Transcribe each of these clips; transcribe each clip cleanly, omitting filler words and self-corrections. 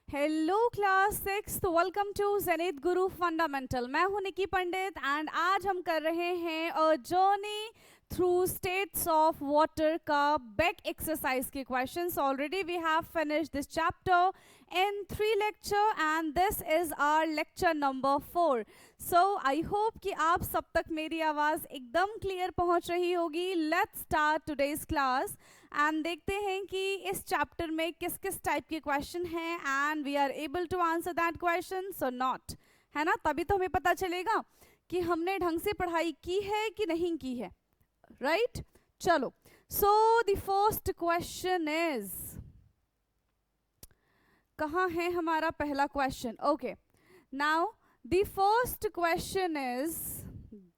Hello class six, welcome to Zenith Guru Fundamental. मैं हूं निकी पंडित and आज हम कर रहे हैं a journey through states of water का बेक एक्सरसाइज के questions. Already we have finished this chapter in 3 lecture and this is our lecture number 4. So I hope कि आप सब तक मेरी आवाज़ एकदम क्लियर पहुंच रही होगी। Let's start today's class and देखते हैं कि इस चैप्टर में किस किस टाइप के क्वेश्चन हैं and we are able to answer that question so not, है ना। तभी तो हमें पता चलेगा कि हमने ढंग से पढ़ाई की है कि नहीं की है, राइट? चलो, so the first question is, कहाँ है हमारा पहला question? Okay, now the first question is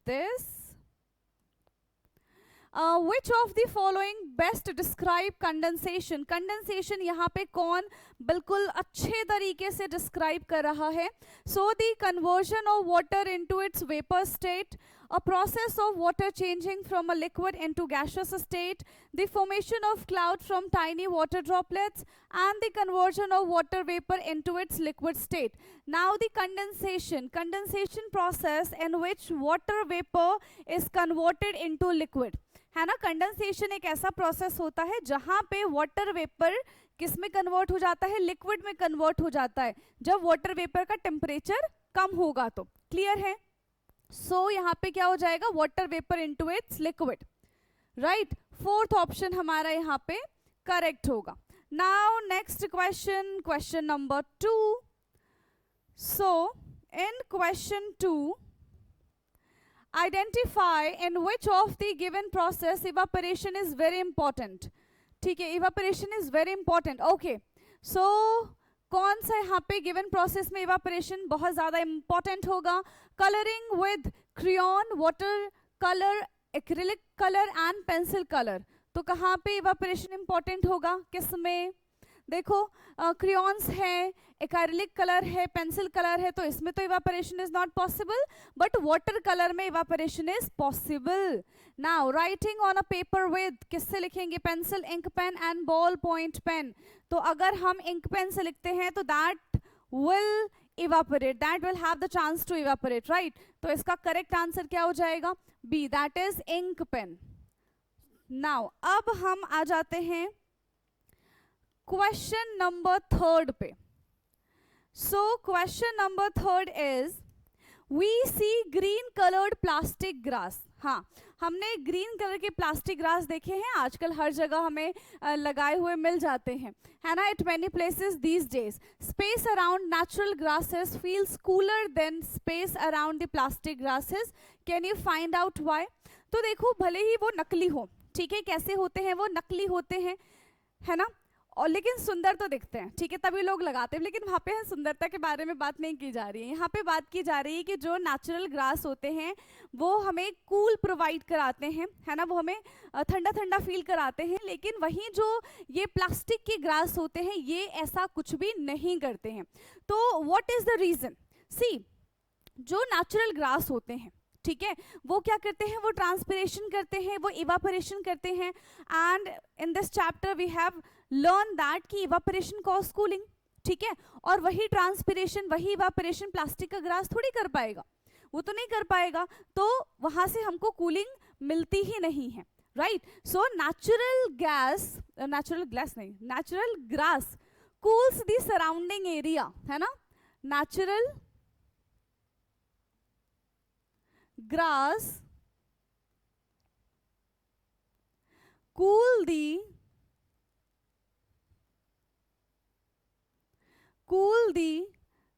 this, which of the following best describe condensation. Condensation यहाँ पे कौन बिल्कुल अच्छे तरीके से डिस्क्राइब कर रहा है? So the conversion of water into its vapour state, a process of water changing from a liquid into gaseous state, the formation of cloud from tiny water droplets, and the conversion of water vapor into its liquid state. Now the condensation process in which water vapor is converted into liquid, है ना। Condensation एक ऐसा process होता है जहां पे water vapour किस में कन्वर्ट हो जाता है? लिक्विड में कन्वर्ट हो जाता है जब वाटर वेपर का टेम्परेचर कम होगा। तो क्लियर है? सो यहाँ पे क्या हो जाएगा? Water vapour into its liquid, right. Fourth option हमारा यहाँ पे करेक्ट होगा। Now next question, question number 2। So in question 2, identify in which of the given process evaporation is very important. ठीक है, evaporation is very important. Okay, so कौन सा यहाँ पे गिवन प्रोसेस में इवापोरेशन बहुत ज्यादा इंपॉर्टेंट होगा? Colouring with crayon, water colour, acrylic colour and pencil colour. तो कहाँ पे इवापोरेशन इंपॉर्टेंट होगा? किस में? देखो, क्रियॉन्स है, एक्रिलिक कलर है, पेंसिल कलर है, तो इसमें तो evaporation is not possible, but water colour में evaporation is possible. Now writing on a paper with, किससे लिखेंगे? Pencil, ink pen and ball point pen. तो अगर हम इंक पेन से लिखते हैं तो that will evaporate, that will have the chance to evaporate, right. तो इसका करेक्ट आंसर क्या हो जाएगा? B, that is ink pen. Now अब हम आ जाते हैं क्वेश्चन नंबर 3 पे। So question number 3 is, we see green coloured plastic grass. हाँ, हमने ग्रीन कलर के प्लास्टिक ग्रास देखे हैं, आजकल हर जगह हमें लगाए हुए मिल जाते हैं, है ना। Eight many places these days space around natural grasses feels cooler than space around the plastic grasses. Can you find out why? तो देखो, भले ही वो नकली हो, ठीक है, कैसे होते हैं वो? नकली होते हैं, है ना, और लेकिन सुंदर तो दिखते हैं, ठीक है, तभी लोग लगाते हैं। लेकिन वहाँ पे सुंदरता के बारे में बात नहीं की जा रही है, यहाँ पे बात की जा रही है कि जो नेचुरल ग्रास होते हैं वो हमें कूल प्रोवाइड कराते हैं, है ना, वो हमें ठंडा ठंडा फील कराते हैं। लेकिन वहीं जो ये प्लास्टिक के ग्रास होते हैं ये ऐसा कुछ भी नहीं करते हैं। तो व्हाट इज द रीजन? सी, जो नेचुरल ग्रास होते हैं, ठीक है, वो क्या करते हैं? वो ट्रांसपिरेशन करते हैं, वो इवापोरेशन करते हैं। And in this chapter we have learn that कि इवापोरेशन कॉज कूलिंग, ठीक है, और वही ट्रांसपिरेशन, वही इवापोरेशन प्लास्टिक का ग्रास थोड़ी कर पाएगा, वो तो नहीं कर पाएगा। तो वहां से हमको कूलिंग मिलती ही नहीं है, right. So natural grass cools the surrounding area, है ना। Natural grass cool the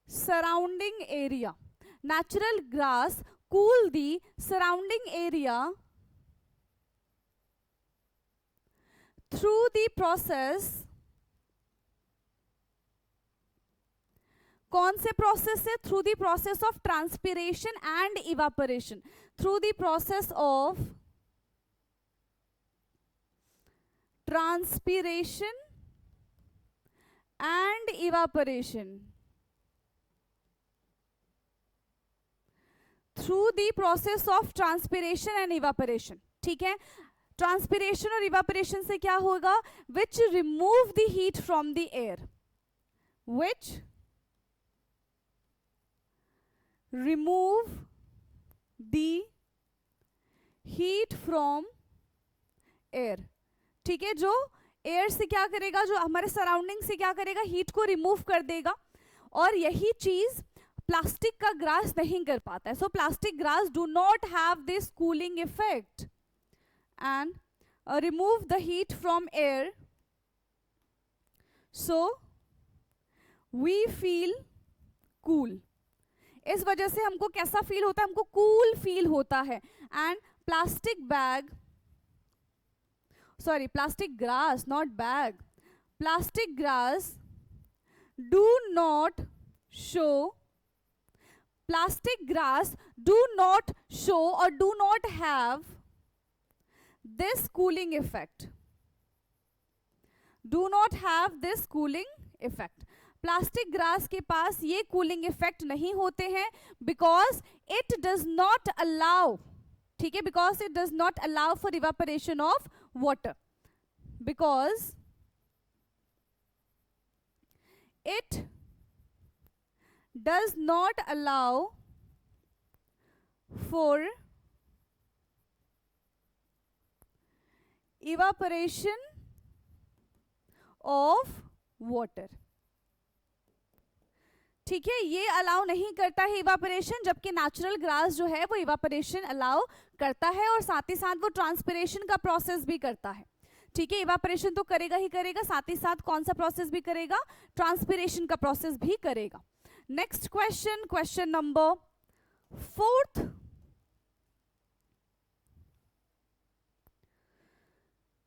surrounding area. Natural grass cool the surrounding area through the process. कौन से प्रोसेस से? Through the process of transpiration and evaporation. Through the process of transpiration and evaporation. Through the process of transpiration and evaporation, ठीक है। Transpiration और evaporation से क्या होगा? Which remove the heat from the air, which remove the heat from air. ठीक है, जो air से क्या करेगा, जो हमारे सराउंडिंग से क्या करेगा, हीट को रिमूव कर देगा. और यही चीज प्लास्टिक का ग्रास नहीं कर पाता है. So plastic grass do not have this cooling effect and remove the heat from air. So we feel cool. इस वजह से हमको कैसा फील होता है, हमको कूल फील होता है. And plastic bag, sorry, plastic grass, not bag, plastic grass do not show, plastic grass do not show or do not have this cooling effect, do not have this cooling effect. Plastic grass के पास ये cooling effect नहीं होते हैं because it does not allow, ठीक है, because it does not allow for evaporation of water, because it does not allow for evaporation of water. ठीक है, ये अलाउ नहीं करता है इवापोरेशन, जबकि नेचुरल ग्रास जो है वो इवापोरेशन अलाउ करता है और साथ ही साथ वो ट्रांसपिरेशन का प्रोसेस भी करता है. ठीक है, इवापोरेशन तो करेगा ही करेगा, साथ ही साथ कौन सा प्रोसेस भी करेगा, ट्रांसपिरेशन का प्रोसेस भी करेगा. Next question, question number 4.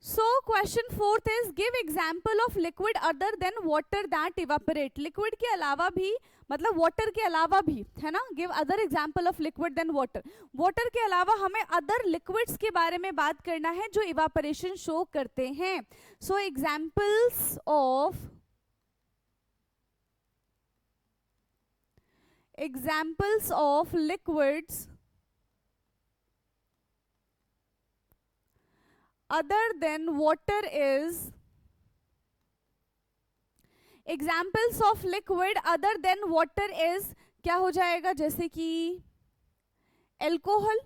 So question 4 is give example of liquid other than water that evaporate. Liquid के अलावा भी, मतलब वाटर के अलावा भी, है ना, give other example of liquid than water. Water के अलावा हमें अदर लिक्विड्स के बारे में बात करना है जो इवापोरेशन शो करते हैं. सो examples of liquids other than water is, examples of liquid other than water is क्या हो जाएगा, जैसे कि एल्कोहल.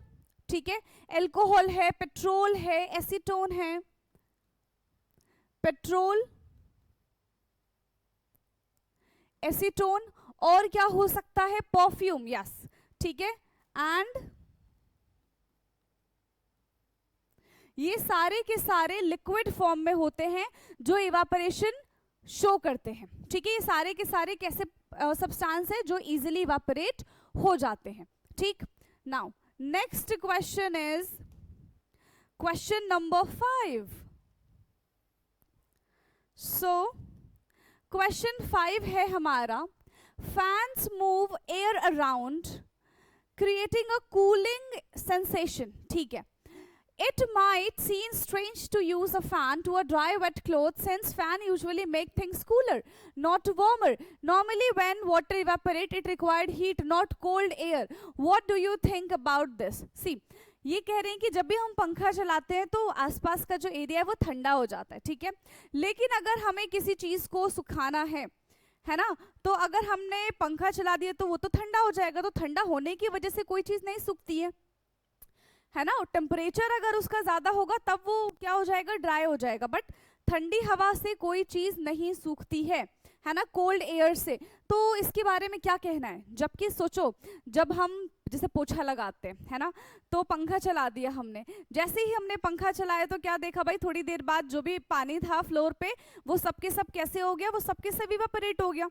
ठीक है, एल्कोहल है, पेट्रोल है, एसीटोन है, पेट्रोल, एसीटोन, और क्या हो सकता है, परफ्यूम. यस, ठीक है, एंड ये सारे के सारे लिक्विड फॉर्म में होते हैं जो इवापोरेशन शो करते हैं. ठीक है, ये सारे के सारे कैसे सब्सटेंस है जो इजीली इवापोरेट हो जाते हैं. ठीक, now next question is question number 5. So question 5 है हमारा, fans move air around creating a cooling sensation. ठीक है, it might seem strange to use a fan to a dry wet cloth since fan usually make things cooler, not warmer. Normally when water evaporate it required heat, not cold air. What do you think about this? See, ये कह रहे हैं कि जब भी हम पंखा चलाते हैं तो आसपास का जो एरिया है वो ठंडा हो जाता है. ठीक है, लेकिन अगर हमें किसी चीज को सुखाना है ना, तो अगर हमने पंखा चला दिया तो वो तो ठंडा हो जाएगा. तो ठंडा होने की वजह से कोई चीज नहीं सूखती है ना. टेम्परेचर अगर उसका ज्यादा होगा तब वो क्या हो जाएगा, ड्राई हो जाएगा. बट ठंडी हवा से कोई चीज नहीं सूखती है ना, कोल्ड एयर से. तो इसके बारे में क्या कहना है, जबकि सोचो जब हम जैसे पोछा लगाते हैं, है ना, तो पंखा चला दिया हमने, जैसे ही हमने पंखा चलाया तो क्या देखा भाई, थोड़ी देर बाद जो भी पानी था फ्लोर पे वो सबके सब कैसे हो गया, वो सबके सब इवापोरेट हो गया.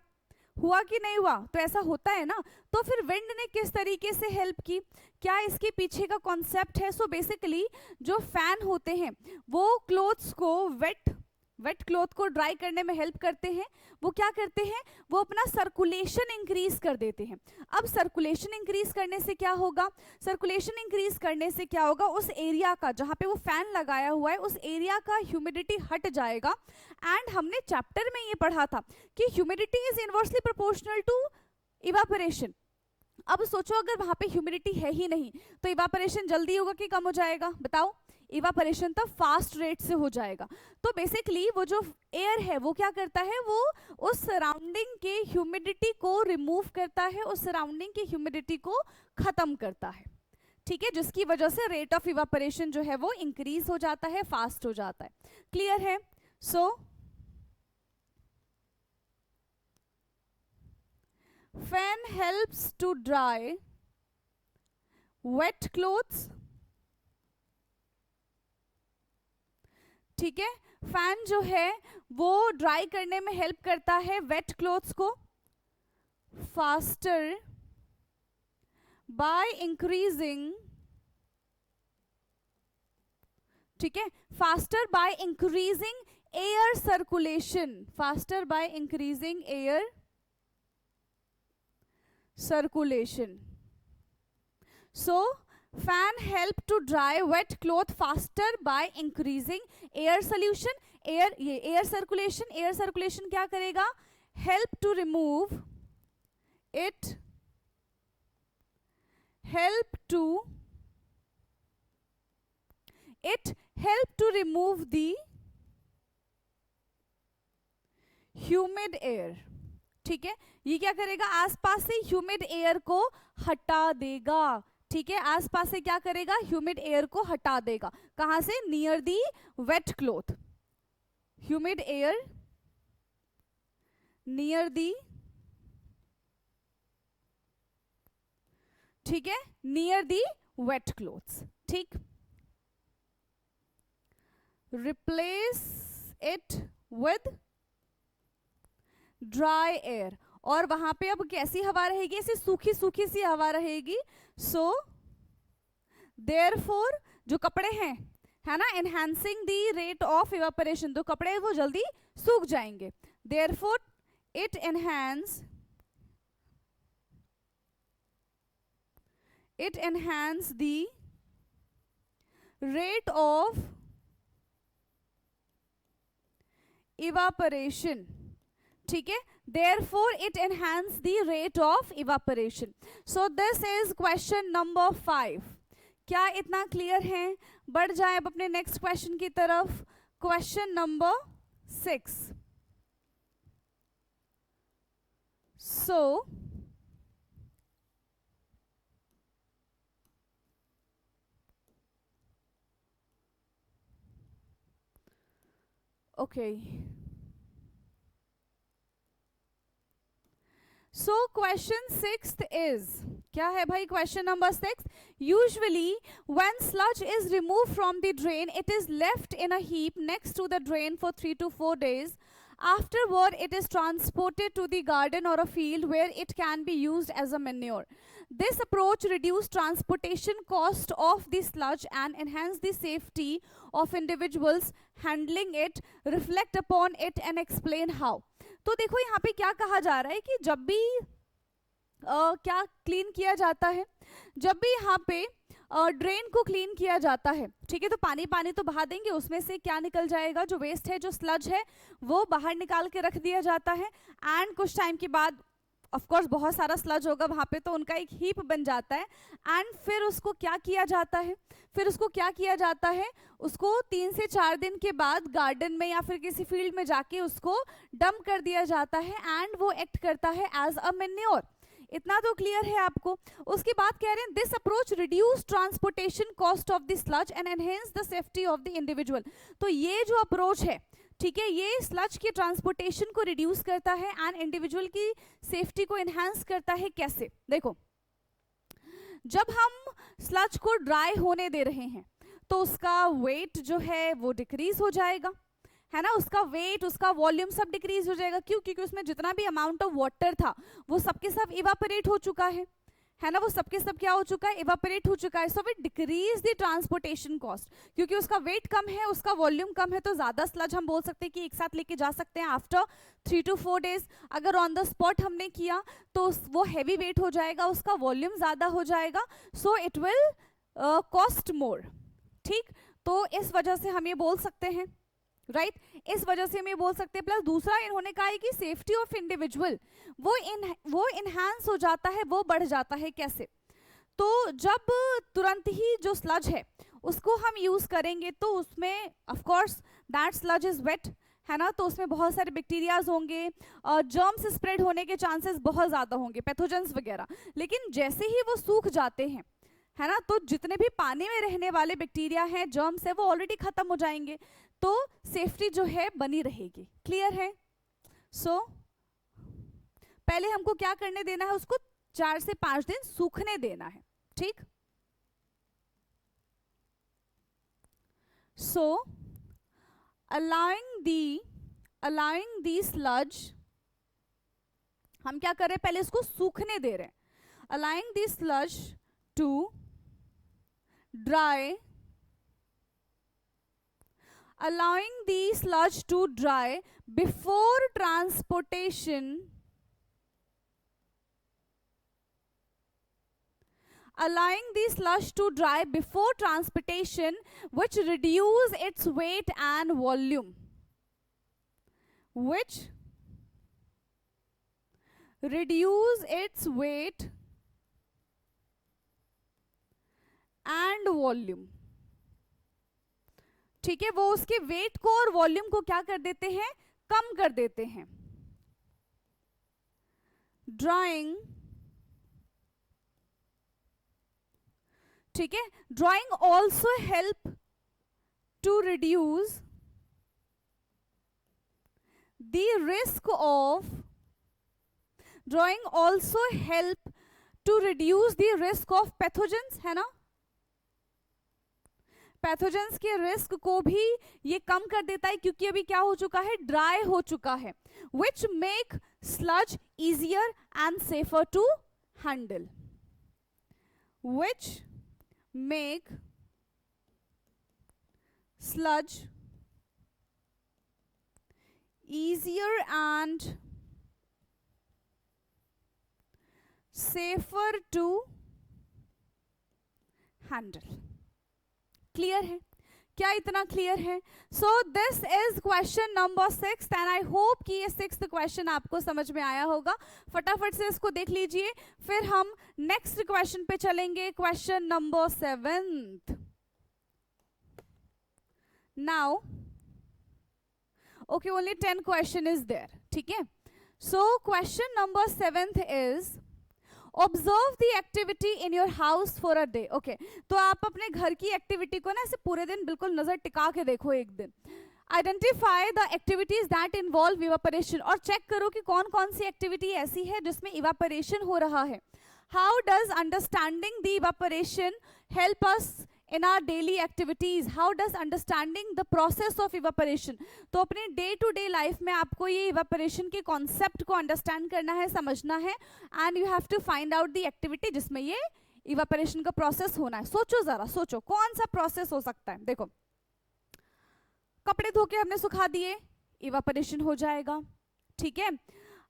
हुआ कि नहीं हुआ, तो ऐसा होता है ना. तो फिर विंड ने किस तरीके से हेल्प की, क्या इसके पीछे का कॉन्सेप्ट है. सो बेसिकली जो फैन होते हैं वो क्लोथ्स को वेट क्लोथ को ड्राई करने में हेल्प करते हैं. वो क्या करते हैं, वो अपना सर्कुलेशन इंक्रीज कर देते हैं. अब सर्कुलेशन इंक्रीज करने से क्या होगा, सर्कुलेशन इंक्रीज करने से क्या होगा, उस एरिया का जहां पे वो फैन लगाया हुआ है उस एरिया का ह्यूमिडिटी हट जाएगा. एंड हमने चैप्टर में ये पढ़ा था कि humidity is inversely proportional to evaporation. अब सोचो अगर वहां पे ह्यूमिडिटी है ही नहीं तो इवापोरेशन जल्दी होगा कि कम हो जाएगा, बताओ. इवापोरेशन तब फास्ट रेट से हो जाएगा। तो बेसिकली वो जो एयर है वो क्या करता है, वो उस सराउंडिंग के ह्यूमिडिटी को रिमूव करता है, उस सराउंडिंग की ह्यूमिडिटी को खत्म करता है, ठीक है, जिसकी वजह से रेट ऑफ इवापोरेशन जो है वो इंक्रीज हो जाता है, फास्ट हो जाता है। क्लियर है? So fan helps to dry wet clothes, ठीक है, फैन जो है वो ड्राई करने में हेल्प करता है वेट क्लोथ्स को फास्टर बाय इंक्रीजिंग, ठीक है, faster by increasing air circulation, faster by increasing air circulation. So fan help to dry wet cloth faster by increasing air solution, air ये air circulation, air circulation क्या करेगा, help to remove it, help to remove the humid air, ठीक है, ये क्या करेगा, आसपास से ह्यूमिड एयर को हटा देगा, ठीक है, आसपास से क्या करेगा, ह्यूमिड एयर को हटा देगा, कहां से, near the wet cloth, humid air near the, ठीक है, नियर दी वेट क्लोथ्स, ठीक, replace it with dry air, और वहां पे अब कैसी हवा रहेगी, ऐसी सूखी सूखी सी हवा रहेगी। सो देयरफॉर जो कपड़े हैं, है ना, enhancing the rate of evaporation, तो कपड़े वो जल्दी सूख जाएंगे, therefore it enhance the rate of evaporation, ठीक है, therefore it enhance the rate of evaporation. So this is question number 5. क्या इतना क्लियर है? बढ़ जाए अब अपने नेक्स्ट क्वेश्चन की तरफ, question number 6. So okay. So question 6th is, क्या है भाई question number 6? Usually when sludge is removed from the drain, it is left in a heap next to the drain for 3 to 4 days. Afterward, it is transported to the garden or a field where it can be used as a manure. This approach reduces transportation cost of the sludge and enhance the safety of individuals handling it. Reflect upon it and explain how. तो देखो यहाँ पे क्या कहा जा रहा है कि जब भी क्या क्लीन किया जाता है, जब भी यहाँ पे ड्रेन को क्लीन किया जाता है, ठीक है, तो पानी पानी तो बहा देंगे, उसमें से क्या निकल जाएगा, जो वेस्ट है, जो स्लज है, वो बाहर निकाल के रख दिया जाता है। एंड कुछ टाइम के बाद ऑफ कोर्स बहुत सारा स्लज होगा वहाँ पे, तो उनका एक हीप बन जाता है। एंड फिर उसको क्या किया जाता है, उसको 3 से 4 दिन के बाद गार्डन में या फिर किसी फील्ड में जाके उसको डंप कर दिया जाता है एंड वो एक्ट करता है एज अ मैन्योर। इतना तो क्लियर है आपको। उसके बाद कह रहे हैं this approach reduce transportation cost of the sludge and enhance the safety of the individual. तो ये जो अप्रोच है, ठीक है, ये स्लज की ट्रांसपोर्टेशन को रिड्यूस करता है एंड इंडिविजुअल की सेफ्टी को एनहांस करता है। कैसे? देखो, जब हम स्लज को ड्राई होने दे रहे हैं तो उसका वेट जो है वो डिक्रीज हो जाएगा, है ना, उसका वेट, उसका वॉल्यूम सब डिक्रीज हो जाएगा। क्यों? क्योंकि उसमें जितना भी अमाउंट ऑफ वाटर था वो सबके सब इवापोरेट हो चुका है ना, वो सबके सब क्या हो चुका है, इवापोरेट हो चुका है। So we decrease the transportation cost, क्योंकि उसका वेट कम है, उसका वॉल्यूम कम है, तो ज्यादा स्लज हम बोल सकते हैं कि एक साथ लेके जा सकते हैं आफ्टर 3 to 4 डेज। अगर ऑन द स्पॉट हमने किया तो वो हैवी वेट हो जाएगा, उसका वॉल्यूम ज्यादा हो जाएगा, so it will cost more. ठीक, तो इस वजह से हम ये बोल सकते हैं, राइट, इस वजह से हम ये बोल सकते हैं। प्लस दूसरा इन्होंने कहा है कि सेफ्टी ऑफ इंडिविजुअल वो इनहैंस हो जाता है, वो बढ़ जाता है। कैसे? तो जब तुरंत ही जो स्लज है उसको हम यूज करेंगे तो उसमें of course that sludge is wet, है ना, तो उसमें बहुत सारे बैक्टीरियाज होंगे, जर्म्स स्प्रेड होने के चांसेस बहुत ज़्यादा होंगे, पैथोजेंस वगैरह। लेकिन जैसे ही वो सूख जाते हैं, है ना, तो जितने भी पानी में रहने वाले बैक्टीरिया हैं, जर्म्स है, वो ऑलरेडी खत्म हो जाएंगे, तो सेफ्टी जो है बनी रहेगी। क्लियर है? सो पहले हमको क्या करने देना है, उसको 4 से 5 दिन सूखने देना है। ठीक? सो allowing the sludge, हम क्या कर रहे हैं, पहले इसको सूखने दे रहे हैं। allowing the sludge to dry, allowing the sludge to dry before transportation, allowing the sludge to dry before transportation, which reduce its weight and volume, which reduce its weight and volume। ठीक है, वो उसके wait को और volume को क्या कर देते हैं, कम कर देते हैं। ड्राइंग, ठीक है, drying also help to reduce the risk of, drying also help to reduce the risk of pathogens, है ना, पैथोजेंस के रिस्क को भी ये कम कर देता है, क्योंकि अभी क्या हो चुका है, ड्राई हो चुका है। Which make sludge easier and safer to handle, which make sludge easier and safer to handle। Clear है? क्या इतना क्लियर है? So this is question number 6 and I hope कि ये 6th क्वेश्चन आपको समझ में आया होगा। फटाफट से इसको देख लीजिए, फिर हम नेक्स्ट क्वेश्चन पे चलेंगे, question number 7th। Now okay, only 10 question is there, ठीक है। so question number 7th is observe the activity in your house for a day। okay, तो आप अपने घर की एक्टिविटी को ना ऐसे पूरे दिन बिल्कुल नजर टिका के देखो एक दिन। Identify the activities that involve evaporation, और चेक करो कि कौन कौन सी एक्टिविटी ऐसी है जिसमें इवापोरेशन हो रहा है। How does understanding the evaporation help us in our daily activities, how does understanding the process of evaporation, तो अपने डे टू डे लाइफ में आपको ये इवापोरेशन के कॉन्सेप्ट को अंडरस्टैंड करना है, समझना है, and you have to find out the activity जिसमें ये इवापोरेशन का प्रोसेस होना है। सोचो जरा, सोचो कौन सा प्रोसेस हो सकता है। देखो, कपड़े धो के हमने सुखा दिए, इवापोरेशन हो जाएगा, ठीक है।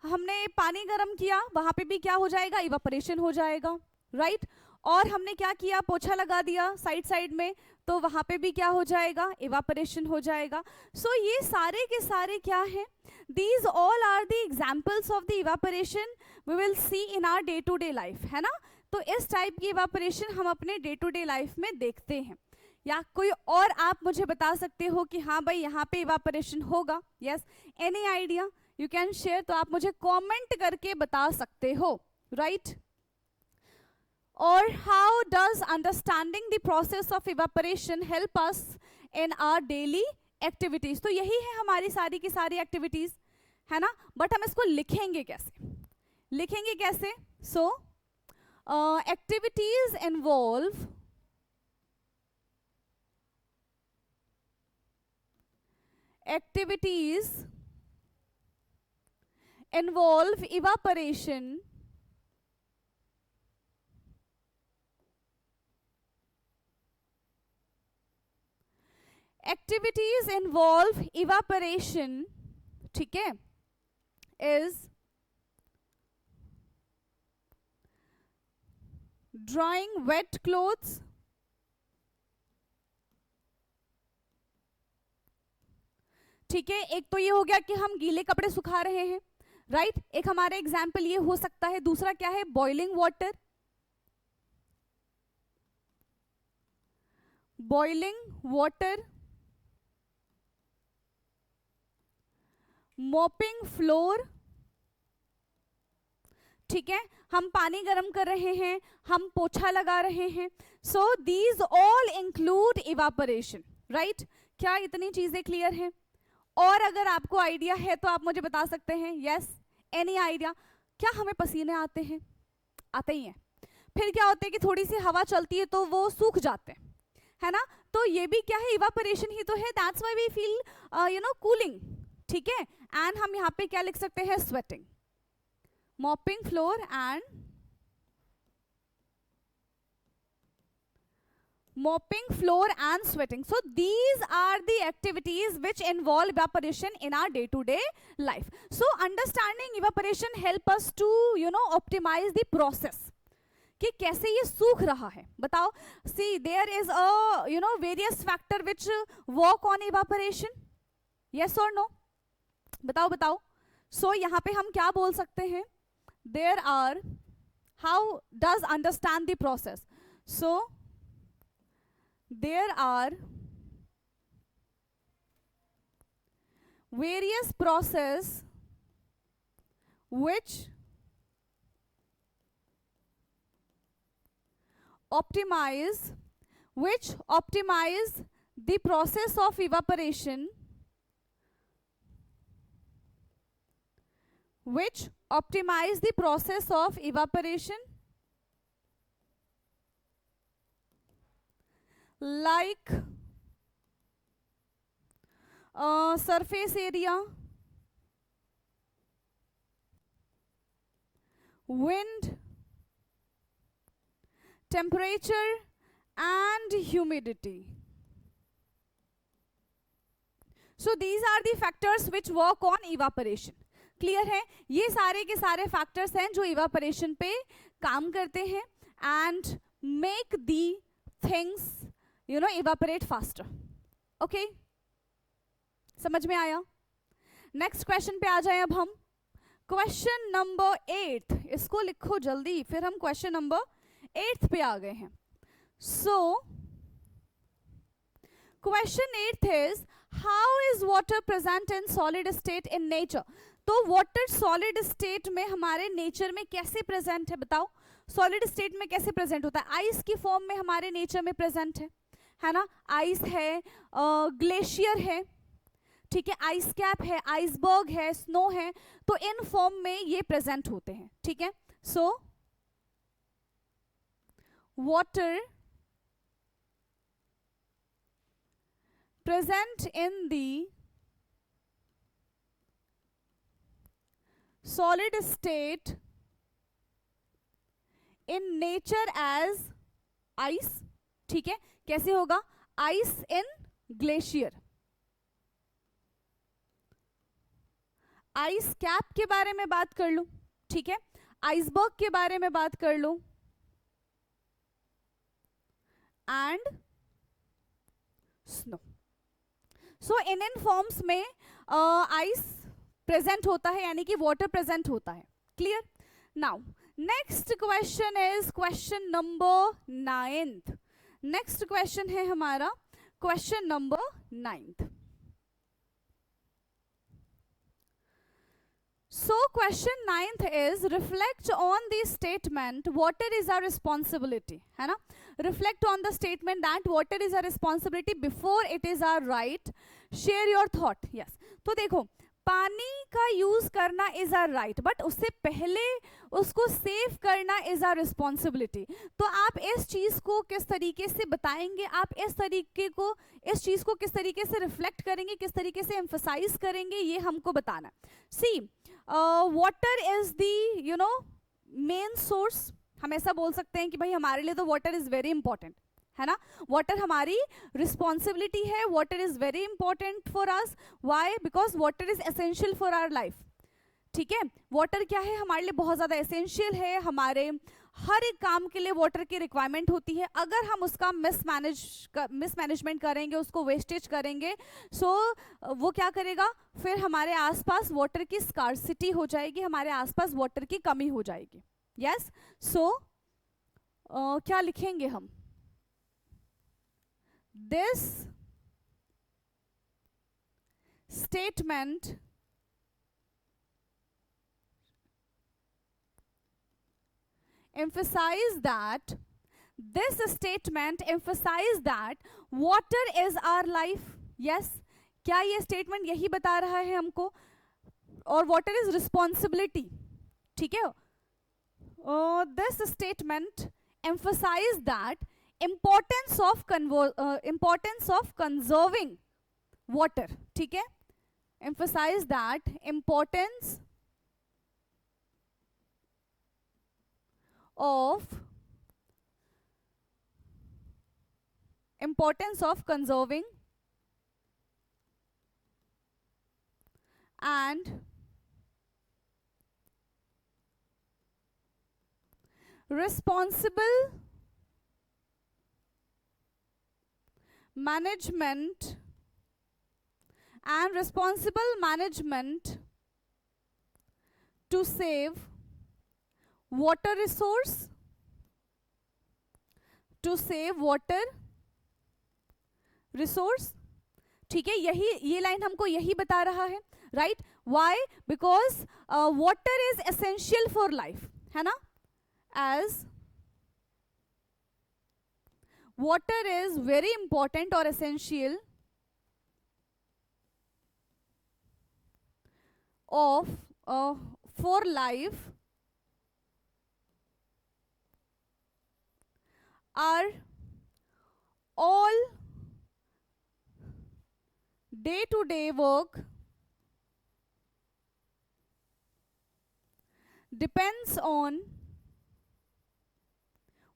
हमने पानी गर्म किया, वहां पे भी क्या हो जाएगा, इवापोरेशन हो जाएगा, राइट। और हमने क्या किया, पोछा लगा दिया साइड साइड में, तो वहां पे भी क्या हो जाएगा, इवापोरेशन हो जाएगा। सो ये सारे के सारे क्या हैं, these all are the examples of the evaporation we will see in our day to day life, है ना। तो इस टाइप की इवापोरेशन हम अपने डे टू डे लाइफ में देखते हैं। या कोई और आप मुझे बता सकते हो कि हाँ भाई यहाँ पे इवापोरेशन होगा, yes, any idea you can share, तो आप मुझे कमेंट करके बता सकते हो, राइट। और how does understanding the process of evaporation help us in our daily activities. तो यही है हमारी सारी की सारी एक्टिविटीज, है ना। बट हम इसको लिखेंगे कैसे, लिखेंगे कैसे। So activities involve evaporation activities involve evaporation, ठीक है, इज ड्राइंग वेट क्लोथ्स, ठीक है। एक तो ये हो गया कि हम गीले कपड़े सुखा रहे हैं, राइट। एक हमारा एग्जाम्पल ये हो सकता है। दूसरा क्या है, boiling water, boiling water, mopping floor, ठीक है, हम पानी गर्म कर रहे हैं, हम पोछा लगा रहे हैं. So these all include evaporation, right. क्या इतनी चीजें क्लियर हैं? और अगर आपको आइडिया है तो आप मुझे बता सकते हैं. Yes, any idea? क्या हमें पसीने आते हैं? आते ही हैं. फिर क्या होता है कि थोड़ी सी हवा चलती है तो वो सूख जाते हैं, है ना. तो ये भी क्या है? इवापोरेशन ही तो है. That's why we feel cooling, ठीक है. एंड हम यहाँ पे क्या लिख सकते हैं? Sweating, mopping floor and mopping floor and sweating. So these are the activities which involve evaporation in our day-to-day life. So understanding evaporation help us to optimize the process कि कैसे ये सूख रहा है. बताओ. See, there is a various factor which work on evaporation. Yes or no? बताओ बताओ. So यहाँ पे हम क्या बोल सकते हैं? There are, how does understand the process? So there are various process which optimize the process of evaporation, which optimize the process of evaporation, like surface area, wind, temperature and humidity. So these are the factors which work on evaporation. Clear है? ये सारे के सारे factors हैं जो evaporation पे काम करते हैं and make the things evaporate faster. Okay, समझ में आया? नेक्स्ट क्वेश्चन पे आ जाए अब हम. क्वेश्चन नंबर 8, इसको लिखो जल्दी, फिर हम क्वेश्चन नंबर 8 पे आ गए हैं. So question 8 is how is water present in solid state in nature. तो वाटर सॉलिड स्टेट में हमारे नेचर में कैसे प्रेजेंट है? बताओ. सॉलिड स्टेट में कैसे प्रेजेंट होता है? आइस की फॉर्म में हमारे नेचर में प्रेजेंट है ना. आइस है, ग्लेशियर है, ठीक है, आइस कैप है, आइसबर्ग है, स्नो है. तो इन फॉर्म में ये प्रेजेंट होते हैं, ठीक है. So water present in the solid state in nature as ice, ठीक है. कैसे होगा? ice in glacier. Ice cap के बारे में बात कर लूं, ठीक है, आइसबर्ग के बारे में बात कर लूं and snow. So in forms में आइस प्रेजेंट होता है, यानी कि वाटर प्रेजेंट होता है. Clear? Now next question is question number 9. Next question है हमारा question number 9. So question 9th is reflect on the statement water is our responsibility, है ना. Reflect on the statement that water is our responsibility before it is our right. Share your thought. Yes. तो देखो, पानी का use करना is our right, but उससे पहले उसको सेव करना इज आवर रिस्पॉन्सिबिलिटी. तो आप इस चीज को किस तरीके से बताएंगे, आप इस चीज को किस तरीके से रिफ्लेक्ट करेंगे, किस तरीके से एम्फसाइज करेंगे, ये हमको बताना. See, water is the main source. हम ऐसा बोल सकते हैं कि भाई हमारे लिए तो वाटर इज वेरी इंपॉर्टेंट, है ना. वाटर हमारी रिस्पॉन्सिबिलिटी है. Water is very important for us. Why? Because water is essential for our life. ठीक है, वाटर क्या है? हमारे लिए बहुत ज्यादा एसेंशियल है. हमारे हर एक काम के लिए वाटर की रिक्वायरमेंट होती है. अगर हम उसका मिसमैनेजमेंट करेंगे, उसको वेस्टेज करेंगे, सो वो क्या करेगा? फिर हमारे आसपास वाटर की स्कार्सिटी हो जाएगी, हमारे आसपास वाटर की कमी हो जाएगी. यस. सो क्या लिखेंगे हम? this statement emphasize that water is our life. Yes, क्या ये स्टेटमेंट यही बता रहा है हमको? और वाटर इज रिस्पॉन्सिबिलिटी, ठीक है. This statement emphasize that importance of conserving water, ठीक है. emphasize that importance of conserving and responsible management to save water resource, ठीक है. यही ये लाइन हमको यही बता रहा है, right. Why? Because water is essential for life, है ना. as water is very important or essential of for life, our all day-to-day work depends on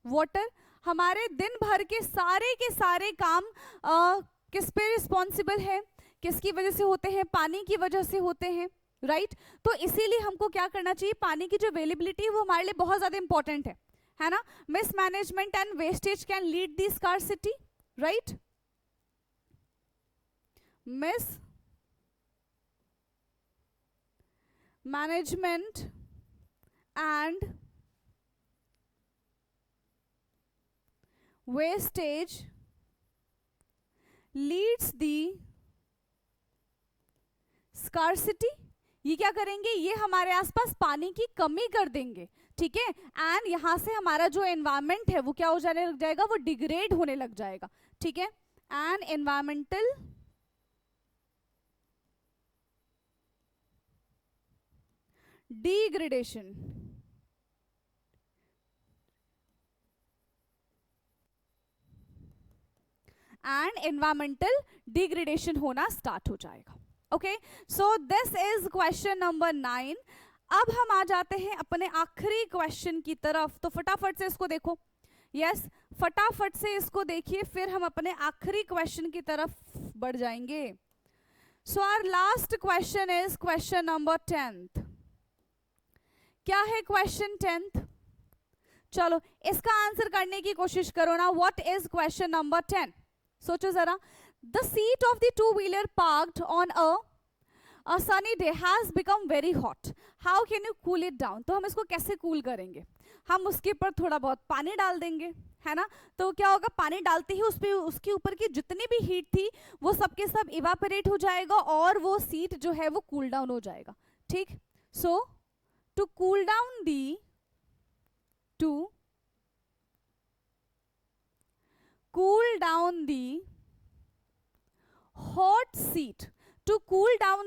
water. हमारे दिन भर के सारे काम किस पे रिस्पॉन्सिबल है, किसकी वजह से होते हैं? पानी की वजह से होते हैं, राइट. तो इसीलिए हमको क्या करना चाहिए? पानी की जो अवेलेबिलिटी है वो हमारे लिए बहुत ज्यादा इंपॉर्टेंट है ना. Mismanagement and wastage can lead the scarcity, right. Miss management and wastage leads the scarcity. ये क्या करेंगे? ये हमारे आसपास पानी की कमी कर देंगे, ठीक है. एंड यहां से हमारा जो एनवायरमेंट है वो क्या हो जाने लग जाएगा? वो डिग्रेड होने लग जाएगा, ठीक है. And environmental degradation, and environmental degradation होना स्टार्ट हो जाएगा. Okay, so this is question number 9. अब हम आ जाते हैं अपने आखिरी क्वेश्चन की तरफ. तो फटाफट से इसको देखो. यस, फटाफट से इसको देखिए, फिर हम अपने आखिरी क्वेश्चन की तरफ बढ़ जाएंगे. So our last question is question number 10th. क्या है क्वेश्चन 10th? चलो इसका आंसर करने की कोशिश करो ना. What is question number 10? सोचो जरा. The seat of the two wheeler parked on a sunny day has become very hot. How can you cool it down? तो हम इसको कैसे कूल करेंगे? हम उसके ऊपर थोड़ा बहुत पानी डाल देंगे, है ना. तो क्या होगा? पानी डालते ही उसके ऊपर की जितनी भी हीट थी वो सबके सब इवापोरेट हो जाएगा और वो सीट जो है वो कूल डाउन हो जाएगा, ठीक. So to cool down the cool down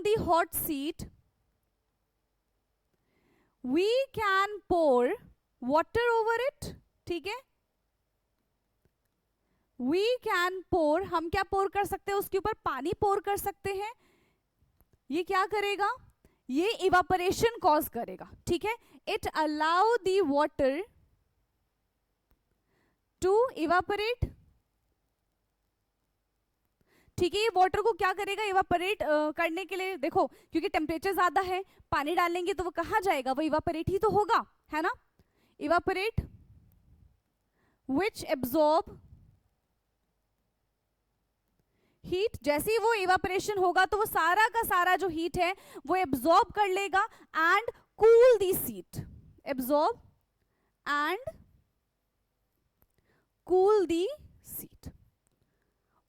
the hot seat, we can pour water over it, ठीक है. we can pour, हम क्या pour कर सकते हैं? उसके ऊपर पानी pour कर सकते हैं. ये क्या करेगा? ये इवापोरेशन कॉज करेगा, ठीक है. It allow the water to evaporate, ठीक है. ये वाटर को क्या करेगा? इवापोरेट करने के लिए. देखो, क्योंकि टेम्परेचर ज्यादा है, पानी डालेंगे तो वो कहाँ जाएगा? वो इवापोरेट ही तो होगा, है ना. इवापोरेट विच एब्जॉर्ब हीट. जैसे ही वो इवापोरेशन होगा तो वो सारा का सारा जो हीट है वो एब्जॉर्ब कर लेगा and cool the seat. Absorb and cool the seat.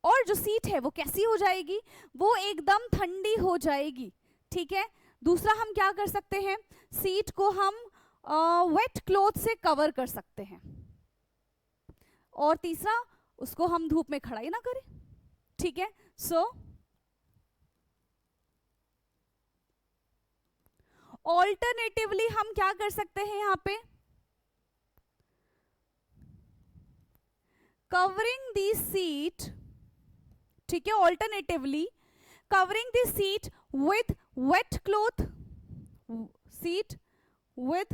और जो सीट है वो कैसी हो जाएगी, वो एकदम ठंडी हो जाएगी, ठीक है। दूसरा हम क्या कर सकते हैं, सीट को हम वेट क्लॉथ से कवर कर सकते हैं, और तीसरा उसको हम धूप में खड़ा ही ना करें, ठीक है। सो ऑल्टरनेटिवली हम क्या कर सकते हैं यहाँ पे, कवरिंग दी सीट, ठीक है, alternatively covering the sheet with wet cloth, sheet with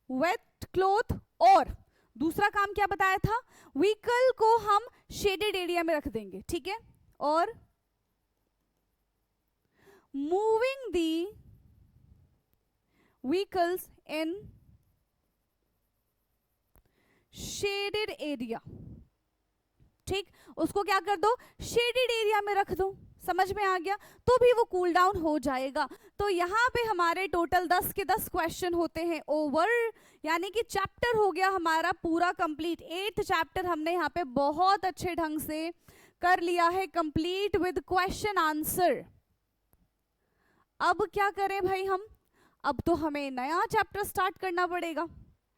wet cloth, और दूसरा काम क्या बताया था, व्हीकल को हम शेडेड एरिया में रख देंगे, ठीक है, और मूविंग दी व्हीकल्स इन शेडेड एरिया, ठीक, उसको क्या कर दो, शेडेड एरिया में रख दो, समझ में आ गया, तो भी वो कूल डाउन हो जाएगा। तो यहाँ पे हमारे टोटल 10 के 10 क्वेश्चन होते हैं ओवर, यानी कि चैप्टर हो गया हमारा पूरा कंप्लीट। 8th चैप्टर हमने यहाँ पे बहुत अच्छे ढंग से कर लिया है कंप्लीट विद क्वेश्चन आंसर। अब क्या करें भाई हम, अब तो हमें नया चैप्टर स्टार्ट करना पड़ेगा,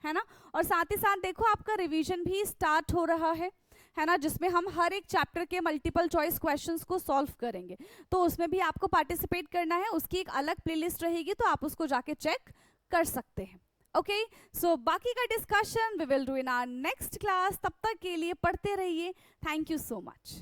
है ना, और साथ ही साथ देखो आपका रिवीजन भी स्टार्ट हो रहा है ना, जिसमें हम हर एक चैप्टर के मल्टीपल चॉइस क्वेश्चंस को सॉल्व करेंगे। तो उसमें भी आपको पार्टिसिपेट करना है, उसकी एक अलग प्लेलिस्ट रहेगी, तो आप उसको जाके चेक कर सकते हैं। ओके, सो बाकी का discussion we will do in our next class. तब तक के लिए पढ़ते रहिए। Thank you so much.